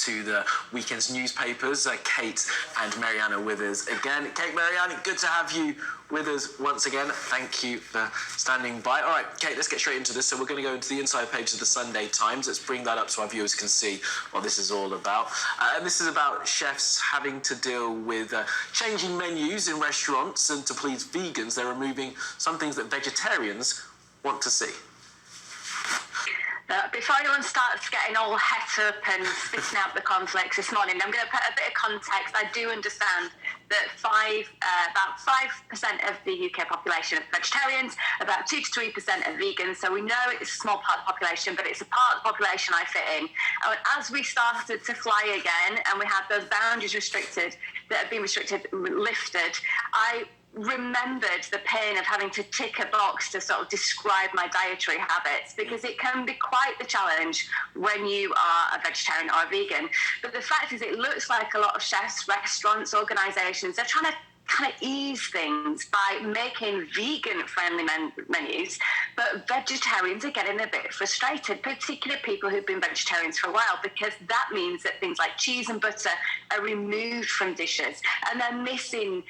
to the weekend's newspapers, Kate and Mariana with us again. Kate, Mariana, good to have you with us once again. Thank you for standing by. All right, Kate, let's get straight into this. So we're going to go into the inside page of the Sunday Times. Let's bring that up so our viewers can see what this is all about. And this is about chefs having to deal with changing menus in restaurants, and to please vegans, they're removing some things that vegetarians want to see. Before anyone starts getting all het up and spitting out the cornflakes this morning, I'm going to put a bit of context. I do understand that about 5% of the UK population are vegetarians, about 2 to 3% are vegans, so we know it's a small part of the population, but it's a part of the population I fit in. And as we started to fly again, and we had those boundaries lifted, I remembered the pain of having to tick a box to sort of describe my dietary habits, because it can be quite the challenge when you are a vegetarian or a vegan. But the fact is, it looks like a lot of chefs, restaurants, organisations, they're trying to kind of ease things by making vegan-friendly menus, but vegetarians are getting a bit frustrated, particularly people who've been vegetarians for a while, because that means that things like cheese and butter are removed from dishes, and they're missing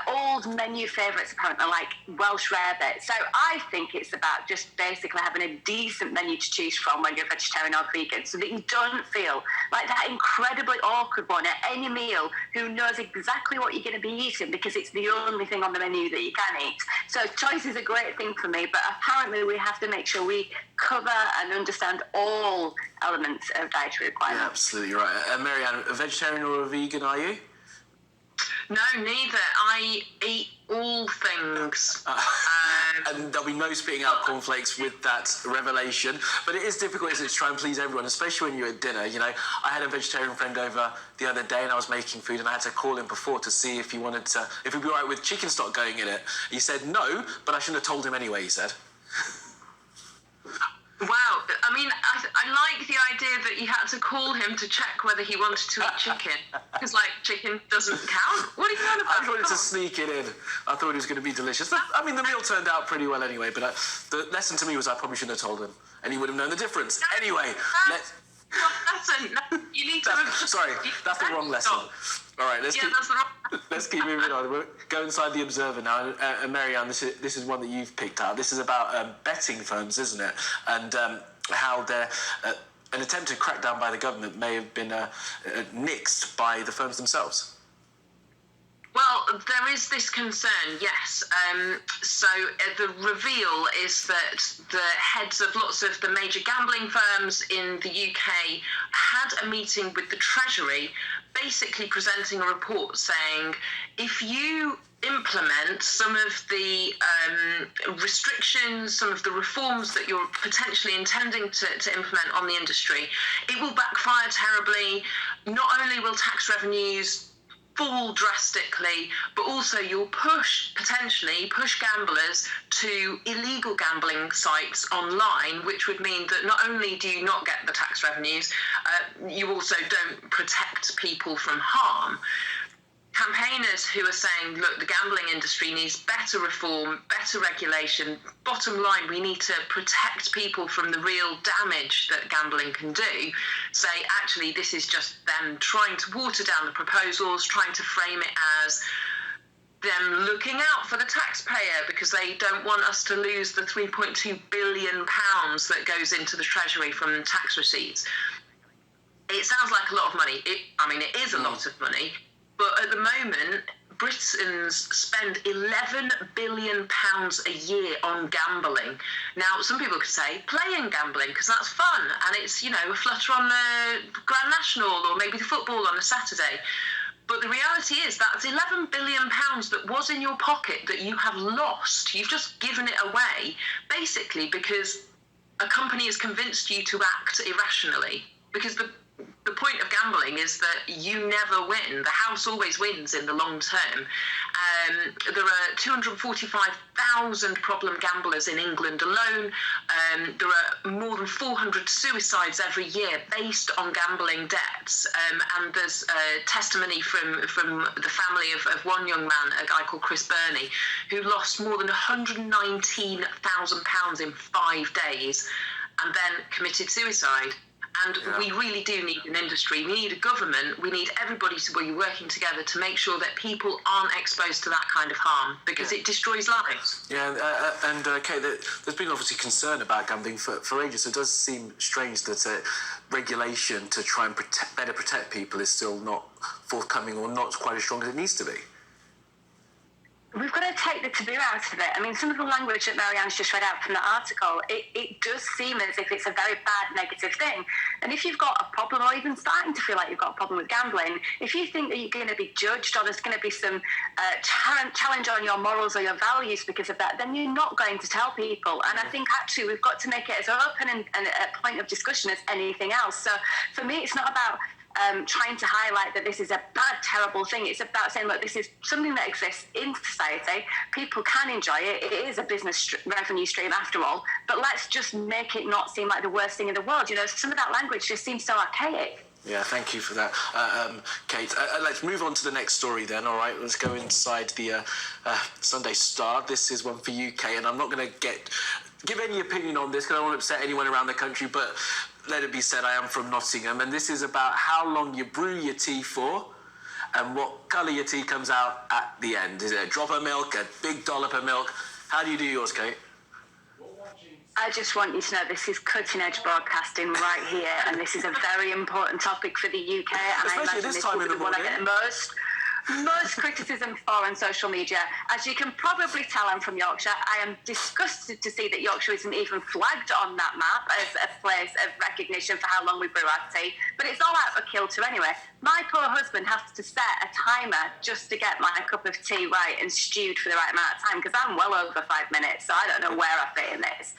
old menu favourites, apparently, like Welsh rarebit. So I think it's about just basically having a decent menu to choose from when you're vegetarian or vegan, so that you don't feel like that incredibly awkward one at any meal who knows exactly what you're going to be eating, because it's the only thing on the menu that you can eat. So choice is a great thing for me, but apparently we have to make sure we cover and understand all elements of dietary requirements. Yeah, absolutely right. Marianne, a vegetarian or a vegan are you? No, neither. I eat all things. And there'll be no spitting out cornflakes with that revelation. But it is difficult, isn't it, to try and please everyone, especially when you're at dinner. You know, I had a vegetarian friend over the other day, and I was making food, and I had to call him before to see if he wanted to, if it'd be all right with chicken stock going in it. He said no, but I shouldn't have told him anyway, he said. Wow, I mean, I like the idea that you had to call him to check whether he wanted to eat chicken, because, like, chicken doesn't count. What are you on about? I wanted to sneak it in. I thought it was going to be delicious. I mean, the meal turned out pretty well anyway, but the lesson to me was I probably shouldn't have told him, and he would have known the difference. Anyway, let's... Lesson. No, you need to... Sorry, that's the wrong lesson. All right, let's keep moving on. We'll go inside the Observer now. And Marianne, this is one that you've picked out. This is about betting firms, isn't it? And how they're... an attempted crackdown by the government may have been nixed by the firms themselves. Well, there is this concern, yes. So the reveal is that the heads of lots of the major gambling firms in the UK had a meeting with the Treasury, basically presenting a report saying, if you implement some of the restrictions, some of the reforms that you're potentially intending to implement on the industry, it will backfire terribly. Not only will tax revenues fall drastically, but also you'll potentially push gamblers to illegal gambling sites online, which would mean that not only do you not get the tax revenues, you also don't protect people from harm. Campaigners who are saying, look, the gambling industry needs better reform, better regulation. Bottom line, we need to protect people from the real damage that gambling can do. Say, actually, this is just them trying to water down the proposals, trying to frame it as them looking out for the taxpayer because they don't want us to lose the £3.2 billion that goes into the Treasury from tax receipts. It sounds like a lot of money. It is a lot of money. But at the moment, Britons spend £11 billion a year on gambling. Now, some people could say playing gambling because that's fun and it's, you know, a flutter on the Grand National or maybe the football on a Saturday. But the reality is that's £11 billion that was in your pocket that you have lost. You've just given it away, basically because a company has convinced you to act irrationally. Because the point of gambling is that you never win. The house always wins in the long term. There are 245,000 problem gamblers in England alone. There are more than 400 suicides every year based on gambling debts. And there's testimony from the family of one young man, a guy called Chris Burney, who lost more than £119,000 in 5 days and then committed suicide. And we really do need an industry. We need a government. We need everybody to be working together to make sure that people aren't exposed to that kind of harm, because it destroys lives. Yeah, and Kate, there's been obviously concern about gambling for ages. So it does seem strange that regulation to try and better protect people is still not forthcoming or not quite as strong as it needs to be. We've got to take the taboo out of it. I mean, some of the language that Marianne's just read out from the article, it does seem as if it's a very bad negative thing. And if you've got a problem, or even starting to feel like you've got a problem with gambling, if you think that you're going to be judged or there's going to be some challenge on your morals or your values because of that, then you're not going to tell people. And I think actually we've got to make it as open and a point of discussion as anything else. So for me, it's not about trying to highlight that this is a bad, terrible thing. It's about saying, look, this is something that exists in society. People can enjoy it. It is a business revenue stream after all. But let's just make it not seem like the worst thing in the world. You know, some of that language just seems so archaic. Yeah, thank you for that, Kate. Let's move on to the next story then, all right? Let's go inside the Sunday Star. This is one for you, Kate, and I'm not going to give any opinion on this because I don't want to upset anyone around the country, but let it be said, I am from Nottingham, and this is about how long you brew your tea for and what colour your tea comes out at the end. Is it a drop of milk, a big dollop of milk? How do you do yours, Kate? I just want you to know this is cutting-edge broadcasting right here, and this is a very important topic for the UK. And especially I imagine this this time will in be the the one I morning. get most criticism for on social media. As you can probably tell, I'm from Yorkshire. I am disgusted to see that Yorkshire isn't even flagged on that map as a place of recognition for how long we brew our tea. But it's all out for kilter anyway. My poor husband has to set a timer just to get my cup of tea right and stewed for the right amount of time, because I'm well over 5 minutes, so I don't know where I fit in this.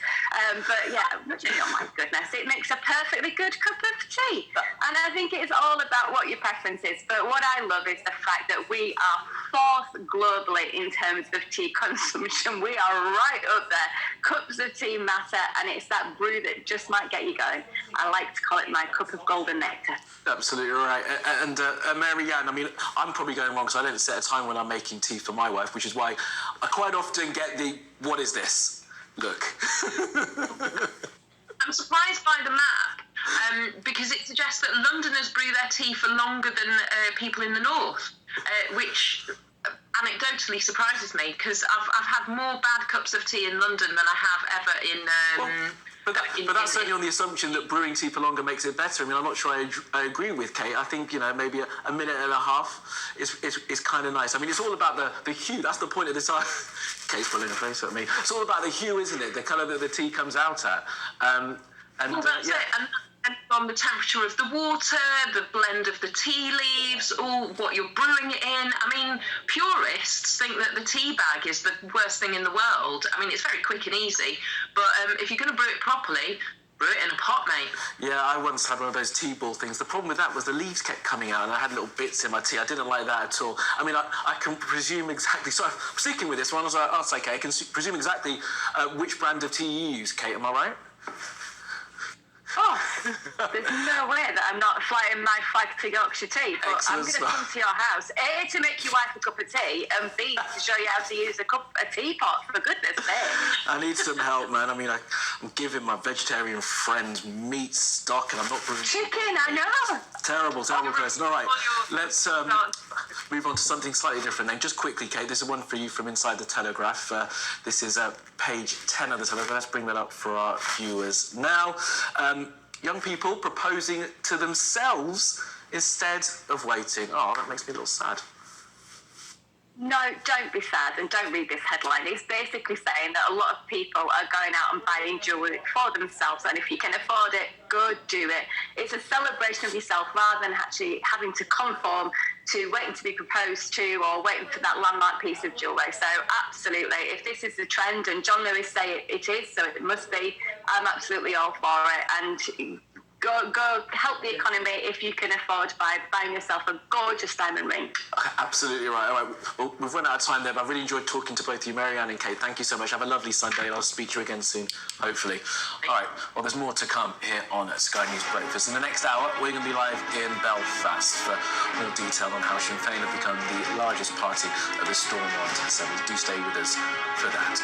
But yeah, oh my goodness, it makes a perfectly good cup of tea. And I think it's all about what your preference is. But what I love is the fact that we are fourth globally in terms of tea consumption. We are right up there. Cups of tea matter, and it's that brew that just might get you going. I like to call it my cup of golden nectar. Absolutely right. And Marianne, I mean, I'm probably going wrong because I don't set a time when I'm making tea for my wife, which is why I quite often get the, what is this? Look. I'm surprised by the map because it suggests that Londoners brew their tea for longer than people in the north, which anecdotally surprises me because I've had more bad cups of tea in London than I have ever in... But that's certainly on the assumption that brewing tea for longer makes it better. I mean, I'm not sure I agree with Kate. I think, you know, maybe a minute and a half is kind of nice. I mean, it's all about the hue. That's the point of this. Kate's pulling her face at me. It's all about the hue, isn't it? The colour that the tea comes out at. Well, that's it. And on the temperature of the water, the blend of the tea leaves, all what you're brewing it in. I mean, purists think that the tea bag is the worst thing in the world. I mean, it's very quick and easy, but if you're going to brew it properly, brew it in a pot, mate. Yeah, I once had one of those tea ball things. The problem with that was the leaves kept coming out and I had little bits in my tea. I didn't like that at all. I mean, I can presume exactly... So I'm sticking with this one. I was like, oh, it's okay. I can presume exactly which brand of tea you use, Kate. Am I right? Oh, there's no way that I'm not flying my flag to Yorkshire tea, but Excellent I'm going to come to your house, A, to make your wife a cup of tea, and B, to show you how to use a teapot, for goodness sake. I need some help, man. I mean, I'm giving my vegetarian friends meat stock and I'm not brewing... Chicken, I know. Terrible person. All right, let's move on to something slightly different then. Just quickly, Kate, this is one for you from inside the Telegraph. This is page 10 of the Telegraph. Let's bring that up for our viewers now. Young people proposing to themselves instead of waiting. Oh, that makes me a little sad. No, don't be sad and don't read this headline. It's basically saying that a lot of people are going out and buying jewellery for themselves, and if you can afford it, go do it. It's a celebration of yourself rather than actually having to conform to waiting to be proposed to or waiting for that landmark piece of jewellery. So absolutely, if this is the trend, and John Lewis say it is, so it must be, I'm absolutely all for it. And go help the economy if you can afford by buying yourself a gorgeous diamond ring. Absolutely right. All right, well, we've run out of time there, but I've really enjoyed talking to both you, Marianne and Kate. Thank you so much. Have a lovely Sunday, and I'll speak to you again soon, hopefully. All right, well, there's more to come here on Sky News Breakfast. In the next hour, we're going to be live in Belfast for more detail on how Sinn Féin have become the largest party of the Stormont. So do stay with us for that.